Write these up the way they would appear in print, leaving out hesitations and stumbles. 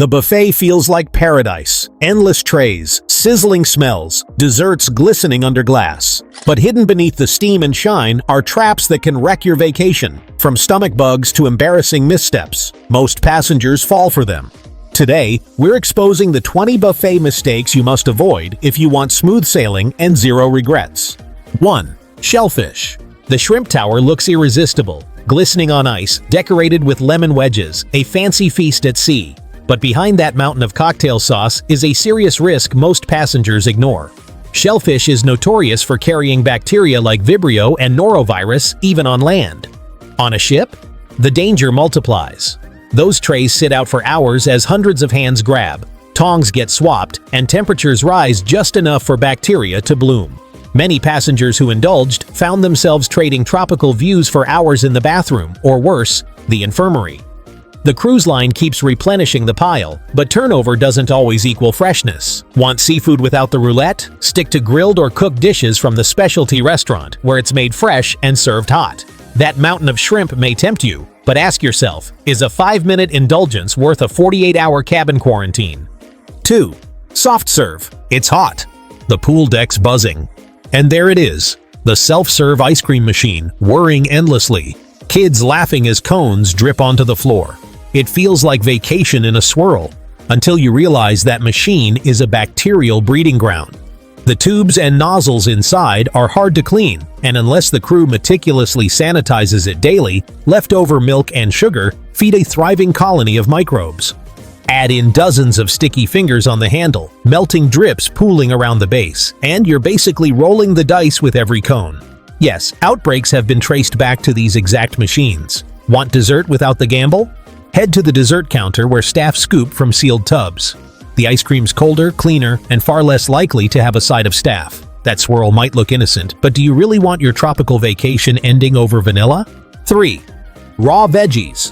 The buffet feels like paradise. Endless trays, sizzling smells, desserts glistening under glass. But hidden beneath the steam and shine are traps that can wreck your vacation. From stomach bugs to embarrassing missteps, most passengers fall for them. Today, we're exposing the 20 buffet mistakes you must avoid if you want smooth sailing and zero regrets. 1. Shellfish. The shrimp tower looks irresistible, glistening on ice, decorated with lemon wedges, a fancy feast at sea. But behind that mountain of cocktail sauce is a serious risk most passengers ignore. Shellfish is notorious for carrying bacteria like Vibrio and norovirus even on land. On a ship, the danger multiplies. Those trays sit out for hours as hundreds of hands grab, tongs get swapped, and temperatures rise just enough for bacteria to bloom. Many passengers who indulged found themselves trading tropical views for hours in the bathroom, or worse, the infirmary. The cruise line keeps replenishing the pile, but turnover doesn't always equal freshness. Want seafood without the roulette? Stick to grilled or cooked dishes from the specialty restaurant, where it's made fresh and served hot. That mountain of shrimp may tempt you, but ask yourself, is a 5-minute indulgence worth a 48-hour cabin quarantine? 2. Soft serve. It's hot. The pool deck's buzzing. And there it is, the self-serve ice cream machine, whirring endlessly. Kids laughing as cones drip onto the floor. It feels like vacation in a swirl, until you realize that machine is a bacterial breeding ground. The tubes and nozzles inside are hard to clean, and unless the crew meticulously sanitizes it daily, leftover milk and sugar feed a thriving colony of microbes. Add in dozens of sticky fingers on the handle, melting drips pooling around the base, and you're basically rolling the dice with every cone. Yes, outbreaks have been traced back to these exact machines. Want dessert without the gamble? Head to the dessert counter where staff scoop from sealed tubs. The ice cream's colder, cleaner, and far less likely to have a side of staff. That swirl might look innocent, but do you really want your tropical vacation ending over vanilla? 3. Raw veggies.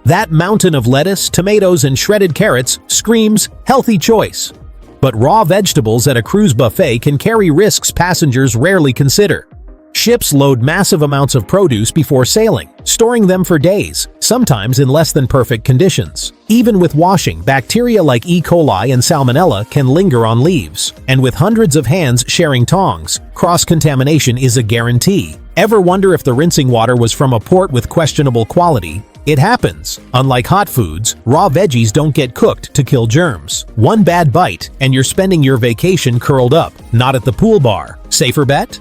That mountain of lettuce, tomatoes, and shredded carrots screams healthy choice. But raw vegetables at a cruise buffet can carry risks passengers rarely consider. Ships load massive amounts of produce before sailing, storing them for days, sometimes in less than perfect conditions. Even with washing, bacteria like E. coli and salmonella can linger on leaves. And with hundreds of hands sharing tongs, cross-contamination is a guarantee. Ever wonder if the rinsing water was from a port with questionable quality? It happens. Unlike hot foods, raw veggies don't get cooked to kill germs. One bad bite, and you're spending your vacation curled up, not at the pool bar. Safer bet?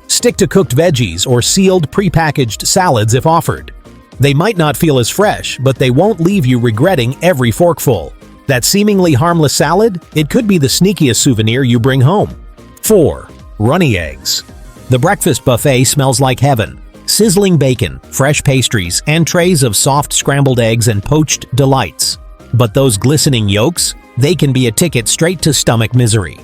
Stick to cooked veggies or sealed, prepackaged salads if offered. They might not feel as fresh, but they won't leave you regretting every forkful. That seemingly harmless salad? It could be the sneakiest souvenir you bring home. 4. Runny eggs. The breakfast buffet smells like heaven. Sizzling bacon, fresh pastries, and trays of soft scrambled eggs and poached delights. But those glistening yolks? They can be a ticket straight to stomach misery.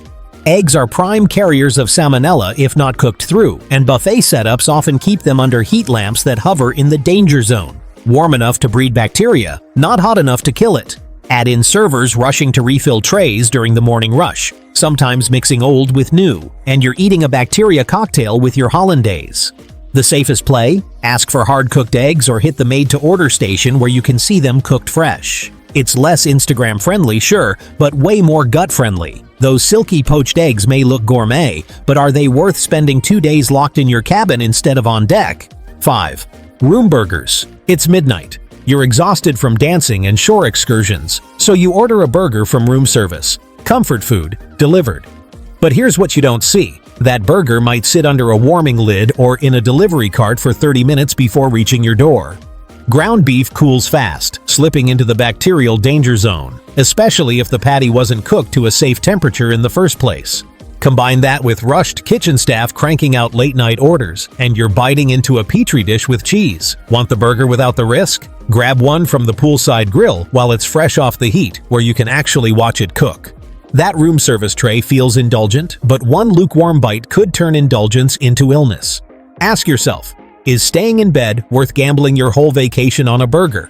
Eggs are prime carriers of salmonella if not cooked through, and buffet setups often keep them under heat lamps that hover in the danger zone. Warm enough to breed bacteria, not hot enough to kill it. Add in servers rushing to refill trays during the morning rush, sometimes mixing old with new, and you're eating a bacteria cocktail with your hollandaise. The safest play? Ask for hard-cooked eggs or hit the made-to-order station where you can see them cooked fresh. It's less Instagram-friendly, sure, but way more gut-friendly. Those silky poached eggs may look gourmet, but are they worth spending 2 days locked in your cabin instead of on deck? 5. Room burgers. It's midnight. You're exhausted from dancing and shore excursions, so you order a burger from room service. Comfort food, delivered. But here's what you don't see. That burger might sit under a warming lid or in a delivery cart for 30 minutes before reaching your door. Ground beef cools fast, slipping into the bacterial danger zone, especially if the patty wasn't cooked to a safe temperature in the first place. Combine that with rushed kitchen staff cranking out late-night orders, and you're biting into a petri dish with cheese. Want the burger without the risk? Grab one from the poolside grill while it's fresh off the heat, where you can actually watch it cook. That room service tray feels indulgent, but one lukewarm bite could turn indulgence into illness. Ask yourself, is staying in bed worth gambling your whole vacation on a burger?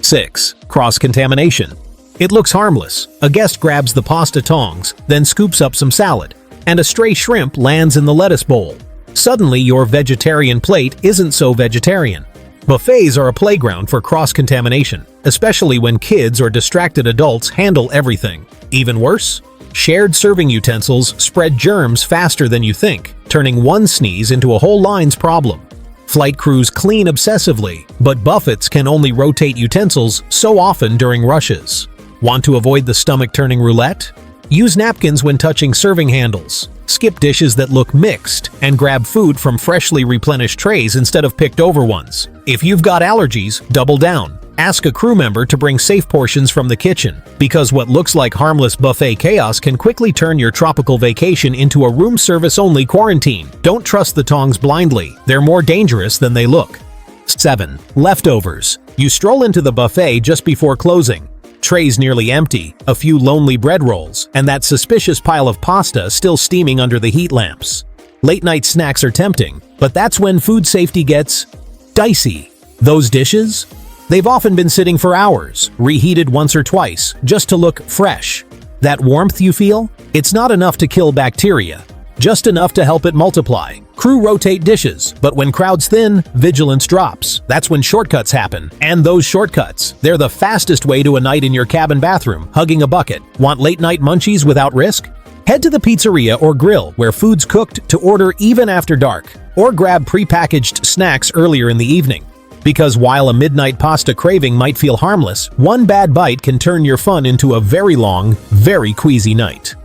6. Cross-contamination. It looks harmless. A guest grabs the pasta tongs, then scoops up some salad, and a stray shrimp lands in the lettuce bowl. Suddenly, your vegetarian plate isn't so vegetarian. Buffets are a playground for cross-contamination, especially when kids or distracted adults handle everything. Even worse, shared serving utensils spread germs faster than you think, turning one sneeze into a whole line's problem. Flight crews clean obsessively, but buffets can only rotate utensils so often during rushes. Want to avoid the stomach-turning roulette? Use napkins when touching serving handles. Skip dishes that look mixed, and grab food from freshly replenished trays instead of picked-over ones. If you've got allergies, double down. Ask a crew member to bring safe portions from the kitchen, because what looks like harmless buffet chaos can quickly turn your tropical vacation into a room service-only quarantine. Don't trust the tongs blindly. They're more dangerous than they look. 7. Leftovers. You stroll into the buffet just before closing. Trays nearly empty, a few lonely bread rolls, and that suspicious pile of pasta still steaming under the heat lamps. Late-night snacks are tempting, but that's when food safety gets dicey. Those dishes? They've often been sitting for hours, reheated once or twice, just to look fresh. That warmth you feel? It's not enough to kill bacteria, just enough to help it multiply. Crew rotate dishes, but when crowds thin, vigilance drops. That's when shortcuts happen. And those shortcuts, they're the fastest way to a night in your cabin bathroom, hugging a bucket. Want late-night munchies without risk? Head to the pizzeria or grill where food's cooked to order even after dark, or grab prepackaged snacks earlier in the evening. Because while a midnight pasta craving might feel harmless, one bad bite can turn your fun into a very long, very queasy night.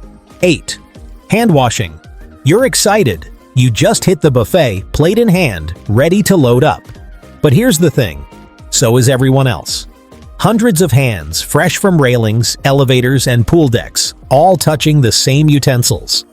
8. Hand washing. You're excited. You just hit the buffet, plate in hand, ready to load up. But here's the thing. So is everyone else. Hundreds of hands, fresh from railings, elevators, and pool decks, all touching the same utensils.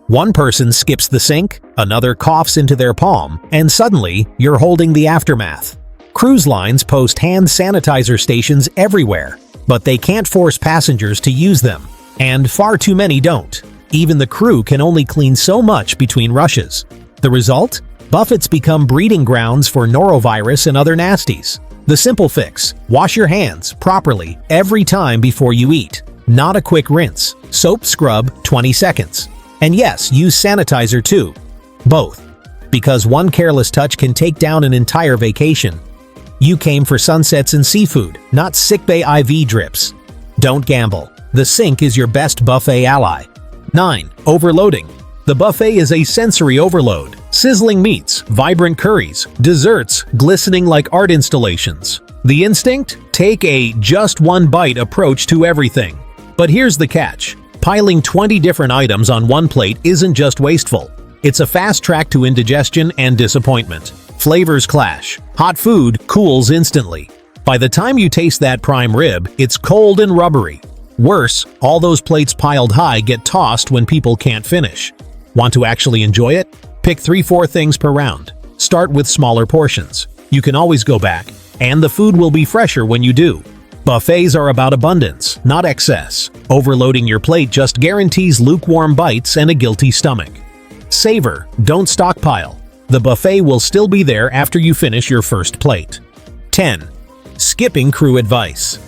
One person skips the sink, another coughs into their palm, and suddenly, you're holding the aftermath. Cruise lines post hand sanitizer stations everywhere, but they can't force passengers to use them, and far too many don't. Even the crew can only clean so much between rushes. The result? Buffets become breeding grounds for norovirus and other nasties. The simple fix: wash your hands properly every time before you eat. Not a quick rinse. Soap scrub 20 seconds. And yes, use sanitizer too. Both. Because one careless touch can take down an entire vacation. You came for sunsets and seafood, not sickbay IV drips. Don't gamble. The sink is your best buffet ally. 9. Overloading. The buffet is a sensory overload. Sizzling meats, vibrant curries, desserts glistening like art installations. The instinct? Take a just one bite approach to everything. But here's the catch. Piling 20 different items on one plate isn't just wasteful. It's a fast track to indigestion and disappointment. Flavors clash. Hot food cools instantly. By the time you taste that prime rib, it's cold and rubbery. Worse, all those plates piled high get tossed when people can't finish. Want to actually enjoy it? Pick 3-4 things per round. Start with smaller portions. You can always go back, and the food will be fresher when you do. Buffets are about abundance, not excess. Overloading your plate just guarantees lukewarm bites and a guilty stomach. Savor, don't stockpile. The buffet will still be there after you finish your first plate. 10. Skipping crew advice.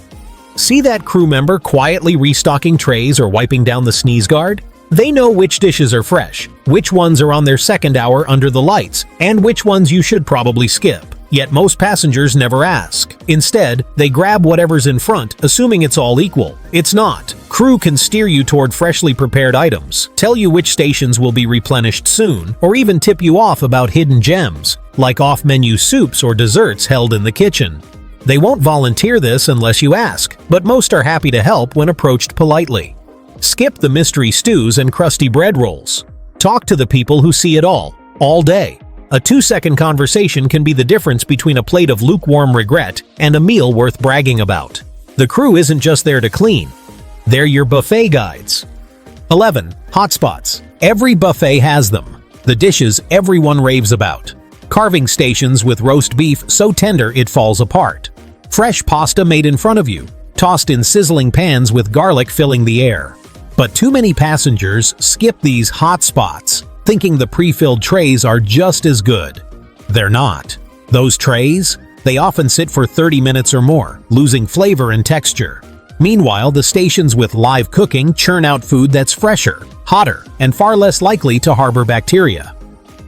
See that crew member quietly restocking trays or wiping down the sneeze guard? They know which dishes are fresh, which ones are on their second hour under the lights, and which ones you should probably skip. Yet most passengers never ask. Instead, they grab whatever's in front, assuming it's all equal. It's not. Crew can steer you toward freshly prepared items, tell you which stations will be replenished soon, or even tip you off about hidden gems, like off-menu soups or desserts held in the kitchen. They won't volunteer this unless you ask, but most are happy to help when approached politely. Skip the mystery stews and crusty bread rolls. Talk to the people who see it all day. A 2-second conversation can be the difference between a plate of lukewarm regret and a meal worth bragging about. The crew isn't just there to clean. They're your buffet guides. 11. Hotspots. Every buffet has them. The dishes everyone raves about. Carving stations with roast beef so tender it falls apart. Fresh pasta made in front of you, tossed in sizzling pans with garlic filling the air. But too many passengers skip these hot spots, thinking the pre-filled trays are just as good. They're not. Those trays? They often sit for 30 minutes or more, losing flavor and texture. Meanwhile, the stations with live cooking churn out food that's fresher, hotter, and far less likely to harbor bacteria.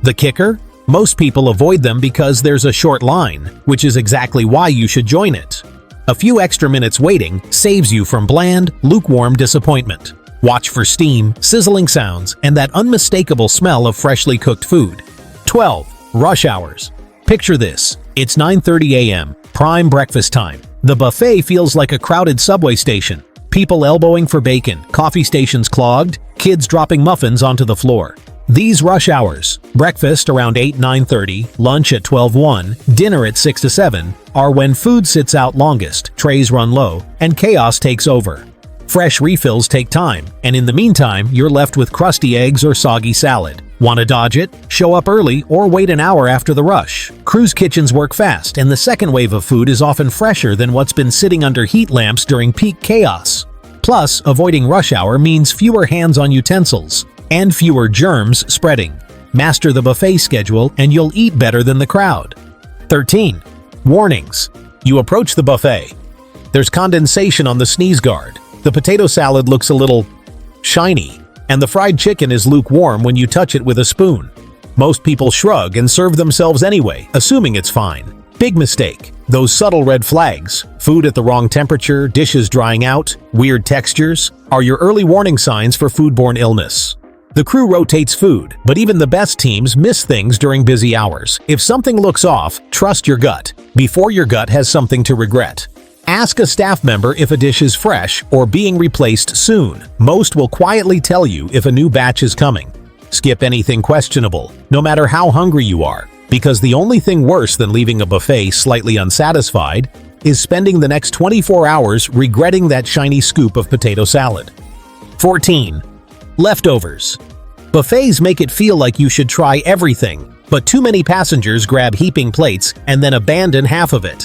The kicker? Most people avoid them because there's a short line, which is exactly why you should join it. A few extra minutes waiting saves you from bland, lukewarm disappointment. Watch for steam, sizzling sounds, and that unmistakable smell of freshly cooked food. 12. Rush hours. Picture this. It's 9:30 a.m., prime breakfast time. The buffet feels like a crowded subway station. People elbowing for bacon, coffee stations clogged, kids dropping muffins onto the floor. These rush hours, breakfast around 8-9:30, lunch at 12-1, dinner at 6-7, are when food sits out longest, trays run low, and chaos takes over. Fresh refills take time, and in the meantime, you're left with crusty eggs or soggy salad. Want to dodge it? Show up early or wait an hour after the rush. Cruise kitchens work fast, and the second wave of food is often fresher than what's been sitting under heat lamps during peak chaos. Plus, avoiding rush hour means fewer hands on utensils and fewer germs spreading. Master the buffet schedule and you'll eat better than the crowd. 13. Warnings. You approach the buffet. There's condensation on the sneeze guard. The potato salad looks a little shiny, and the fried chicken is lukewarm when you touch it with a spoon. Most people shrug and serve themselves anyway, assuming it's fine. Big mistake. Those subtle red flags, food at the wrong temperature, dishes drying out, weird textures, are your early warning signs for foodborne illness. The crew rotates food, but even the best teams miss things during busy hours. If something looks off, trust your gut, before your gut has something to regret. Ask a staff member if a dish is fresh or being replaced soon. Most will quietly tell you if a new batch is coming. Skip anything questionable, no matter how hungry you are, because the only thing worse than leaving a buffet slightly unsatisfied is spending the next 24 hours regretting that shiny scoop of potato salad. 14. Leftovers. Buffets make it feel like you should try everything, but too many passengers grab heaping plates and then abandon half of it.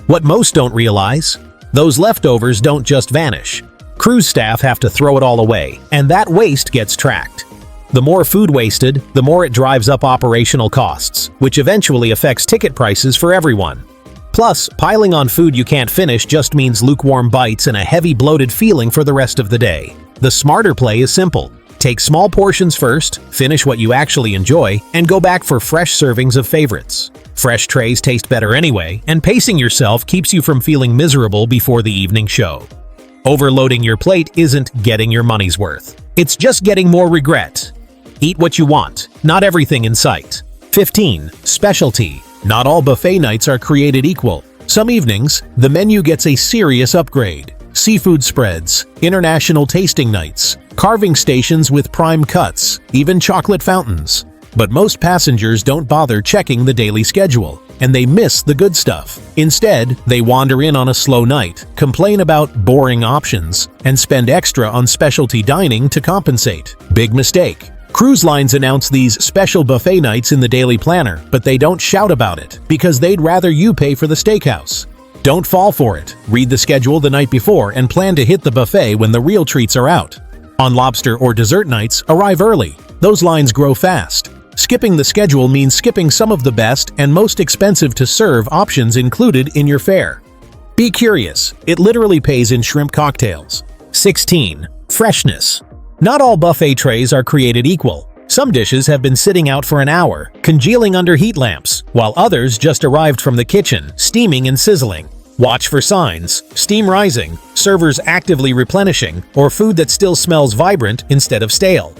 What most don't realize? Those leftovers don't just vanish. Cruise staff have to throw it all away, and that waste gets tracked. The more food wasted, the more it drives up operational costs, which eventually affects ticket prices for everyone. Plus, piling on food you can't finish just means lukewarm bites and a heavy bloated feeling for the rest of the day. The smarter play is simple. Take small portions first, finish what you actually enjoy, and go back for fresh servings of favorites. Fresh trays taste better anyway, and pacing yourself keeps you from feeling miserable before the evening show. Overloading your plate isn't getting your money's worth. It's just getting more regret. Eat what you want, not everything in sight. 15. Specialty. Not all buffet nights are created equal. Some evenings, the menu gets a serious upgrade. Seafood spreads, international tasting nights, carving stations with prime cuts, even chocolate fountains. But most passengers don't bother checking the daily schedule, and they miss the good stuff. Instead, they wander in on a slow night, complain about boring options, and spend extra on specialty dining to compensate. Big mistake. Cruise lines announce these special buffet nights in the daily planner, but they don't shout about it because they'd rather you pay for the steakhouse. Don't fall for it. Read the schedule the night before and plan to hit the buffet when the real treats are out. On lobster or dessert nights, arrive early. Those lines grow fast. Skipping the schedule means skipping some of the best and most expensive to serve options included in your fare. Be curious. It literally pays in shrimp cocktails. 16. Freshness. Not all buffet trays are created equal. Some dishes have been sitting out for an hour, congealing under heat lamps, while others just arrived from the kitchen, steaming and sizzling. Watch for signs: steam rising, servers actively replenishing, or food that still smells vibrant instead of stale.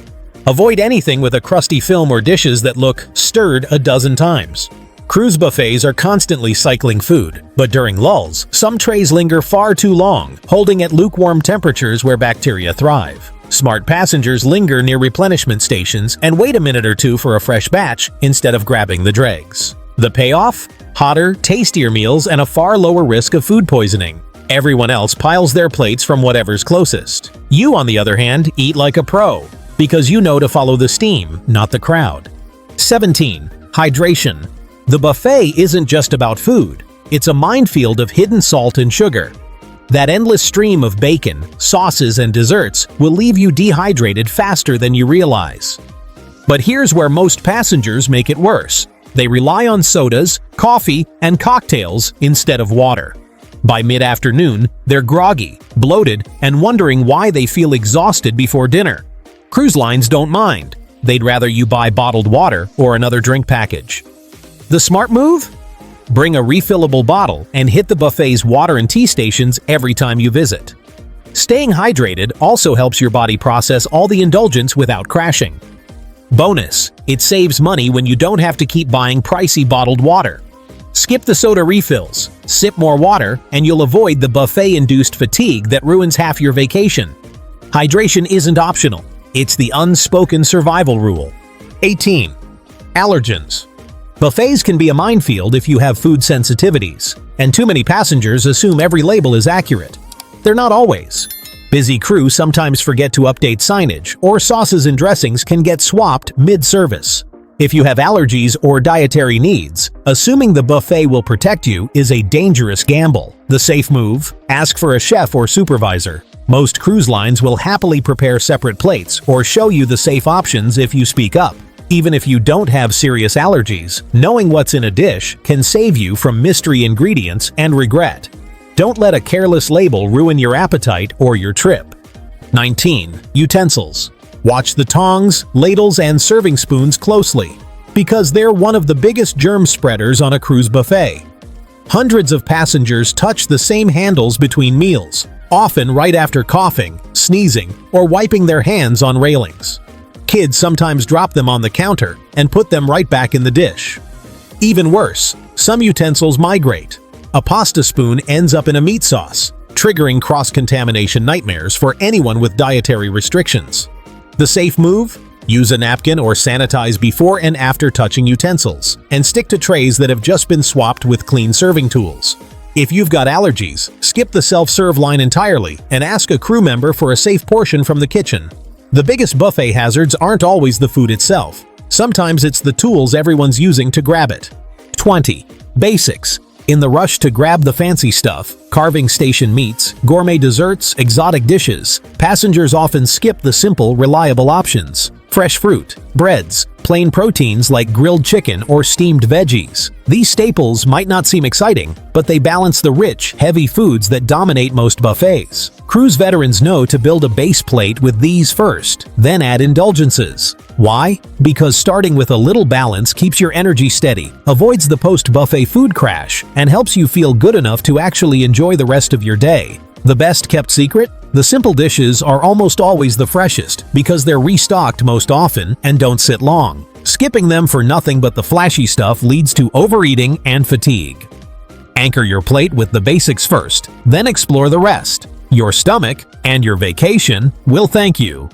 Avoid anything with a crusty film or dishes that look stirred a dozen times. Cruise buffets are constantly cycling food, but during lulls, some trays linger far too long, holding at lukewarm temperatures where bacteria thrive. Smart passengers linger near replenishment stations and wait a minute or two for a fresh batch instead of grabbing the dregs. The payoff? Hotter, tastier meals and a far lower risk of food poisoning. Everyone else piles their plates from whatever's closest. You, on the other hand, eat like a pro, because you know to follow the steam, not the crowd. 17. Hydration. The buffet isn't just about food. It's a minefield of hidden salt and sugar. That endless stream of bacon, sauces, and desserts will leave you dehydrated faster than you realize. But here's where most passengers make it worse. They rely on sodas, coffee, and cocktails instead of water. By mid-afternoon, they're groggy, bloated, and wondering why they feel exhausted before dinner. Cruise lines don't mind. they'd rather you buy bottled water or another drink package. The smart move? Bring a refillable bottle and hit the buffet's water and tea stations every time you visit. Staying hydrated also helps your body process all the indulgence without crashing. Bonus: it saves money when you don't have to keep buying pricey bottled water. Skip the soda refills, sip more water, and you'll avoid the buffet-induced fatigue that ruins half your vacation. Hydration isn't optional. It's the unspoken survival rule. 18. Allergens. Buffets can be a minefield if you have food sensitivities, and too many passengers assume every label is accurate. They're not always. Busy crew sometimes forget to update signage, or sauces and dressings can get swapped mid-service. If you have allergies or dietary needs, assuming the buffet will protect you is a dangerous gamble. The safe move? Ask for a chef or supervisor. Most cruise lines will happily prepare separate plates or show you the safe options if you speak up. Even if you don't have serious allergies, knowing what's in a dish can save you from mystery ingredients and regret. Don't let a careless label ruin your appetite or your trip. 19. Utensils. Watch the tongs, ladles, and serving spoons closely, because they're one of the biggest germ spreaders on a cruise buffet. Hundreds of passengers touch the same handles between meals, often right after coughing, sneezing, or wiping their hands on railings. Kids sometimes drop them on the counter and put them right back in the dish. Even worse, some utensils migrate. A pasta spoon ends up in a meat sauce, triggering cross-contamination nightmares for anyone with dietary restrictions. The safe move? Use a napkin or sanitize before and after touching utensils, and stick to trays that have just been swapped with clean serving tools. If you've got allergies, skip the self-serve line entirely and ask a crew member for a safe portion from the kitchen. The biggest buffet hazards aren't always the food itself. Sometimes it's the tools everyone's using to grab it. 20. Basics. In the rush to grab the fancy stuff, carving station meats, gourmet desserts, exotic dishes, passengers often skip the simple, reliable options. Fresh fruit, breads, plain proteins like grilled chicken or steamed veggies. These staples might not seem exciting, but they balance the rich, heavy foods that dominate most buffets. Cruise veterans know to build a base plate with these first, then add indulgences. Why? Because starting with a little balance keeps your energy steady, avoids the post-buffet food crash, and helps you feel good enough to actually enjoy the rest of your day. The best-kept secret? The simple dishes are almost always the freshest because they're restocked most often and don't sit long. Skipping them for nothing but the flashy stuff leads to overeating and fatigue. Anchor your plate with the basics first, then explore the rest. Your stomach and your vacation will thank you.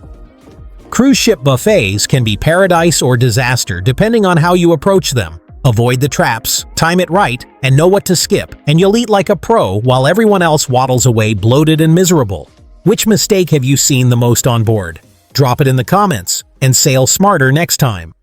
Cruise ship buffets can be paradise or disaster depending on how you approach them. Avoid the traps, time it right, and know what to skip, and you'll eat like a pro while everyone else waddles away bloated and miserable. Which mistake have you seen the most on board? Drop it in the comments, and sail smarter next time.